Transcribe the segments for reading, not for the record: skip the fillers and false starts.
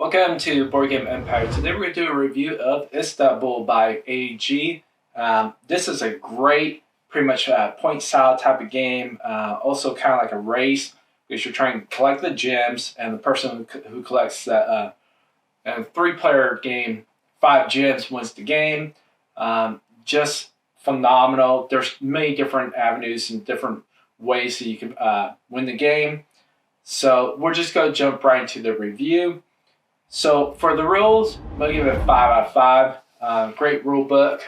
Welcome to Board Game Empire. Today we're going to do a review of Istanbul by AEG. This is a great, pretty much point style type of game. Also kind of like a race because you're trying to collect the gems, and the person who collects that, and a 3-player game, 5 gems wins the game. Just phenomenal. There's many different avenues and different ways that you can win the game. So we're just going to jump right into the review. So for the rules, I'm going to give it a 5 out of 5. Great rule book.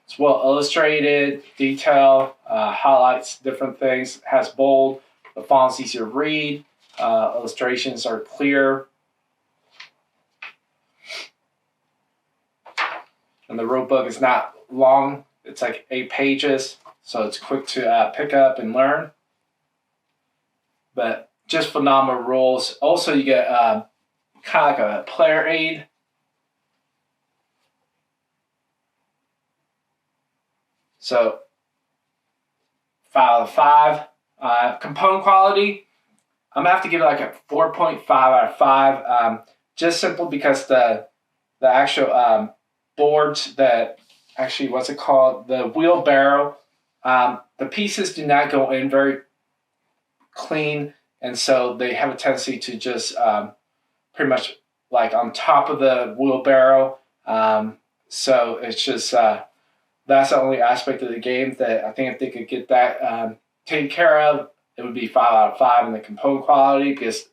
It's well illustrated, detail, highlights different things, has bold, the font's easier to read, illustrations are clear. And the rule book is not long, it's like 8 pages, so it's quick to pick up and learn. But just phenomenal rules. Also, you get kind of like a player aid. So, 5 out of 5. Component quality, I'm going to have to give it like a 4.5 out of 5. Just simple because the actual boards that, actually, what's it called? The wheelbarrow. The pieces do not go in very clean. And so they have a tendency to just pretty much like on top of the wheelbarrow. So it's just, that's the only aspect of the game that I think if they could get that taken care of, it would be 5 out of 5 in the component quality because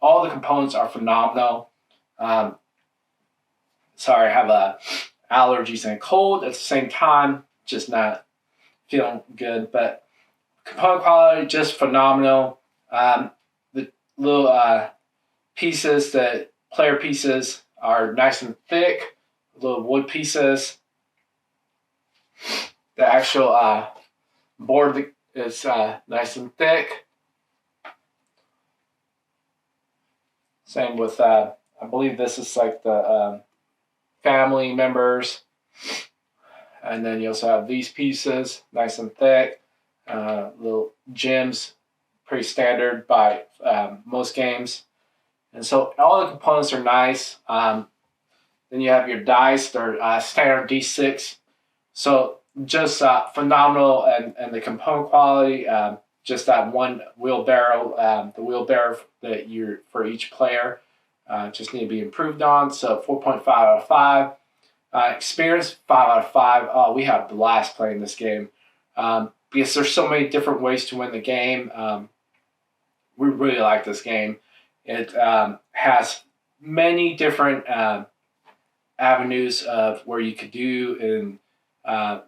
all the components are phenomenal. Sorry, I have allergies and a cold at the same time, just not feeling good. But component quality, just phenomenal. The little pieces, the player pieces, are nice and thick. Little wood pieces. The actual board is nice and thick. Same with, I believe this is like the family members. And then you also have these pieces, nice and thick. Little gems. Pretty standard by most games. And so all the components are nice. Then you have your dice, they're standard D6. So just phenomenal, and the component quality, just that one wheelbarrow, the wheelbarrow that you're for each player just need to be improved on. So 4.5 out of 5. Experience, 5 out of 5. Oh, we had a blast playing this game. Because there's so many different ways to win the game. We really like this game. It has many different avenues of where you could do, and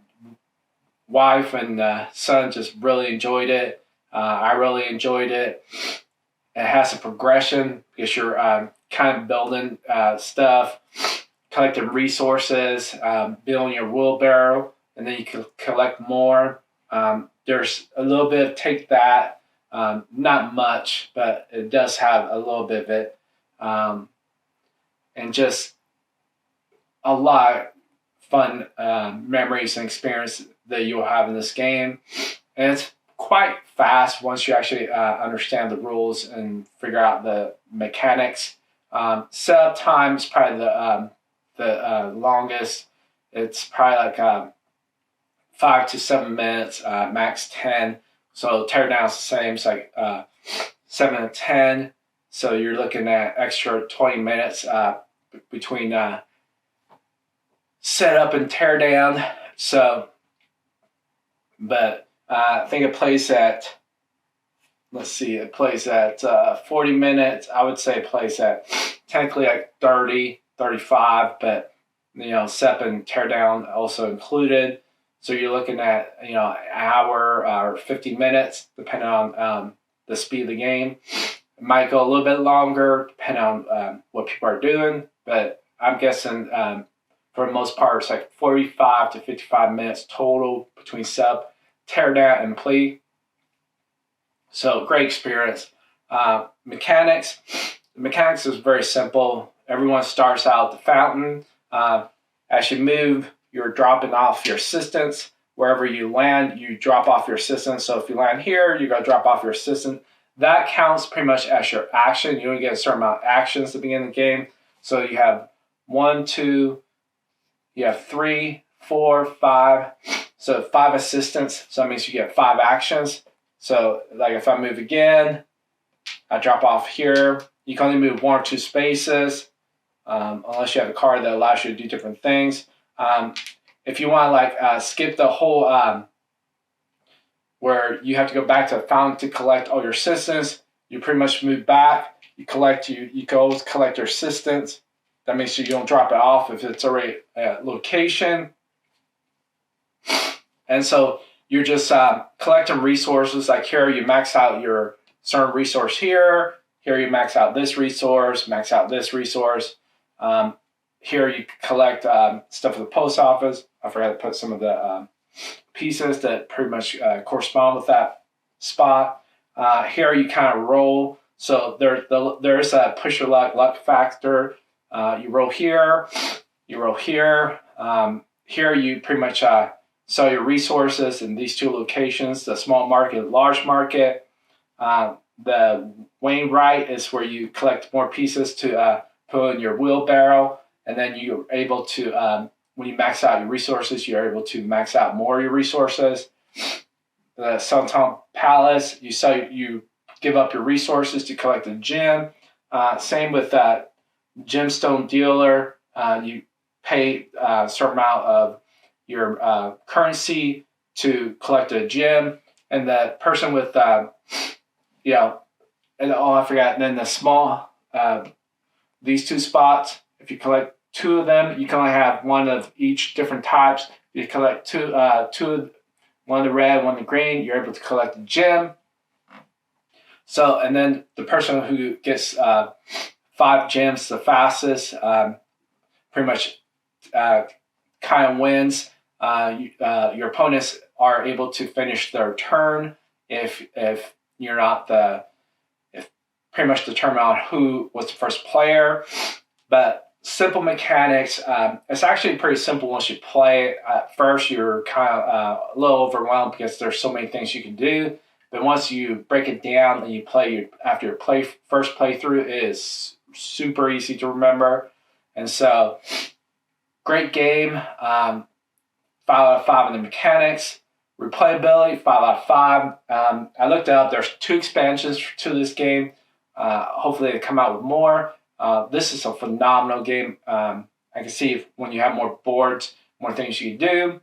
wife and son just really enjoyed it. I really enjoyed it. It has a progression because you're kind of building stuff, collecting resources, building your wheelbarrow, and then you can collect more. There's a little bit of take that. Not much, but it does have a little bit of it. And just a lot of fun memories and experience that you'll have in this game. And it's quite fast once you actually understand the rules and figure out the mechanics. Setup time is probably the longest. It's probably like 5 to 7 minutes, max 10. So teardown's the same. It's like 7 to 10. So you're looking at extra 20 minutes between setup and teardown. So, but I think it plays at, let's see, it plays at 40 minutes. I would say it plays at technically like 30, 35, but setup and teardown also included. So you're looking at, an hour or 50 minutes, depending on the speed of the game. It might go a little bit longer, depending on what people are doing. But I'm guessing, for the most part, it's like 45 to 55 minutes total between setup, teardown, and play. So great experience. Mechanics. The mechanics is very simple. Everyone starts out at the fountain. As you move, you're dropping off your assistants. Wherever you land, you drop off your assistant. So if you land here, you're going to drop off your assistant. that counts pretty much as your action. You only get a certain amount of actions at the beginning of the game. So you have 1, 2, you have 3, 4, 5. So 5 assistants. So that means you get 5 actions. So like if I move again, I drop off here. You can only move 1 or 2 spaces, unless you have a card that allows you to do different things. If you want to like skip the whole where you have to go back to the fountain to collect all your assistants, you pretty much move back. You can always collect your assistants. That makes sure you don't drop it off if it's already at location. And so you're just collecting resources. Like here, you max out your certain resource here. Here, you max out this resource, max out this resource. Here, you collect stuff for the post office. I forgot to put some of the pieces that pretty much correspond with that spot. Here, you kind of roll. So there is a push your luck factor. You roll here, you roll here. Here, you pretty much sell your resources in these 2 locations, the small market, large market. The Wayne right is where you collect more pieces to put in your wheelbarrow. And then you're able to, when you max out your resources, you're able to max out more of your resources. The Sultan Palace, you give up your resources to collect a gem. Same with that gemstone dealer. You pay a certain amount of your currency to collect a gem. And the person with, and I forgot. And then the small, these 2 spots, if you collect 2 of them, you can only have 1 of each different types. If you collect 2, 1 the red, 1 the green, you're able to collect a gem. So, and then the person who gets 5 gems the fastest, pretty much kind of wins. Your opponents are able to finish their turn if you're not if pretty much determine on who was the first player. But simple mechanics. It's actually pretty simple once you play it. At first, you're kind of a little overwhelmed because there's so many things you can do. But once you break it down and you play after your first playthrough, it is super easy to remember. And so, great game. 5 out of 5 in the mechanics. Replayability, 5 out of 5. I looked it up. There's 2 expansions to this game. Hopefully they come out with more. This is a phenomenal game. I can see when you have more boards, more things you can do.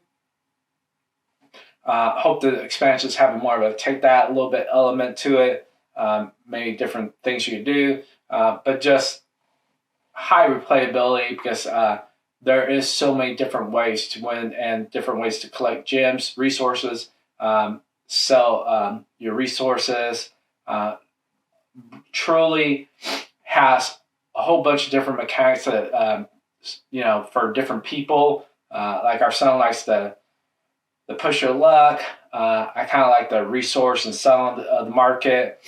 Hope the expansions have more of a take that a little bit element to it. Maybe different things you can do. But just high replayability because there is so many different ways to win and different ways to collect gems, resources, sell your resources. Truly has a whole bunch of different mechanics that, for different people. Like our son likes the push your luck. I kind of like the resource and selling the market.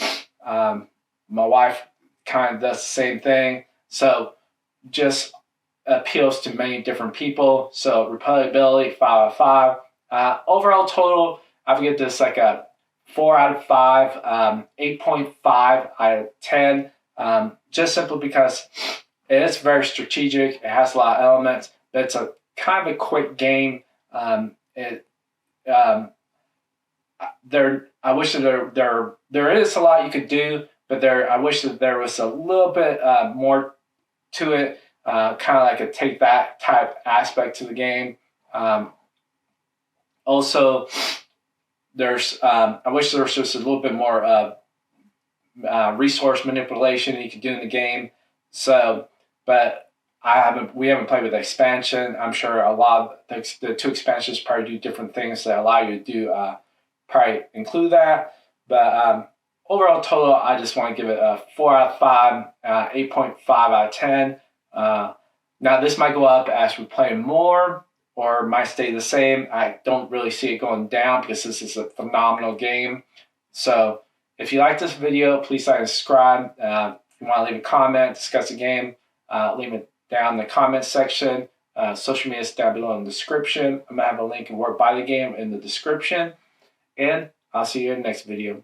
My wife kind of does the same thing. So just appeals to many different people. So replayability, 5 out of 5. Overall total, I would give this like a 4 out of 5, 8.5 out of 10. Just simply because it is very strategic. It has a lot of elements, but it's a kind of a quick game. I wish that there is a lot you could do, but I wish that there was a little bit more to it. Kind of like a take that type aspect to the game. Also, I wish there was just a little bit more resource manipulation you could do in the game. So, but we haven't played with the expansion. I'm sure a lot of the 2 expansions probably do different things that allow you to do probably include that. But overall total, I just want to give it a 4 out of 5, 8.5 out of 10. Now this might go up as we play more or might stay the same. I don't really see it going down because this is a phenomenal game. So if you like this video, please like and subscribe. If you want to leave a comment, discuss the game, leave it down in the comment section. Social media is down below in the description. I'm going to have a link and where to buy the game in the description. And I'll see you in the next video.